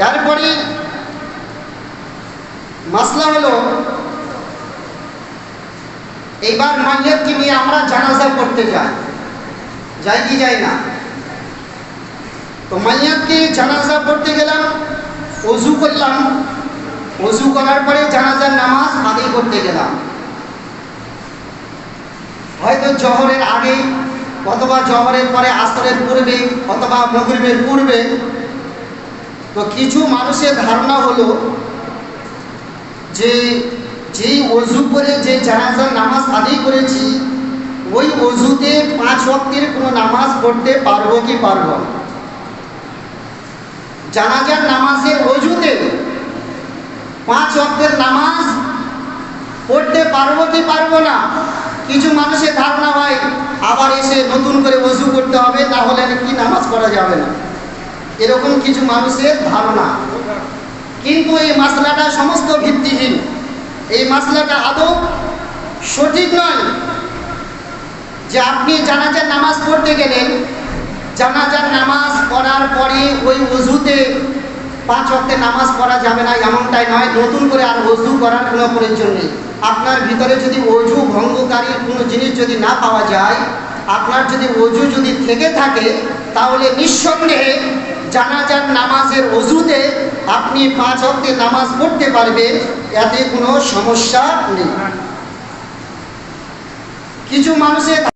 এরপরে মাসলা হলো, এইবার মাইয়াতকে নিয়ে আমরা জানাজা পড়তে যাই কি যাই না? তো মাইয়াতকে জানাজা পড়তে গেলাম, ওযু করলাম, ওযু করার পরে জানাজার নামাজ আদায় করতে গেলাম। হয়তো জোহরের আগে অথবা জোহরের পরে, আসরের পূর্বে অথবা মাগরিবের পূর্বে। তো কিছু মানুষের ধারণা হলো যে যেই ওযু করে যে জানাজার নামাজ আদায় করেছি, ওই ওযুতে 5 ওয়াক্তের কোনো নামাজ পড়তে পারবো কি পারবো? জানাজার নামাজের ওযুতে 5 ওয়াক্তের নামাজ পড়তে পারবো কি পারবো না? কিছু মানুষের ধারণা হয় আবার এসে নতুন করে ওযু করতে হবে, তাহলে কি নামাজ পড়া যাবে না, এরকম কিছু মানুষের ধারণা। কিন্তু এই মাসলাটা সমস্ত ভিত্তিহীন, এই মাসলাটা আদৌ সঠিক নয়। যে আপনি জানাজার নামাজ পড়তে গেলেন, জানাজার নামাজ পড়ার পরে ওই ওযুতে 5 ওয়াক্তের নামাজ পড়া যাবে না এমনটাই নয়। নতুন করে আর ওযু করার কোনো প্রয়োজন নেই। আপনার ভিতরে যদি ওযু ভঙ্গকারী কোনো জিনিস যদি না পাওয়া যায়, আপনার যদি ওযু যদি থেকে থাকে, তাহলে নিঃসন্দেহে জানাজার নামাজের ওযুতে আপনি 5 ওয়াক্তের নামাজ পড়তে পারবেন, এতে কোনো সমস্যা নেই। কিছু মানুষের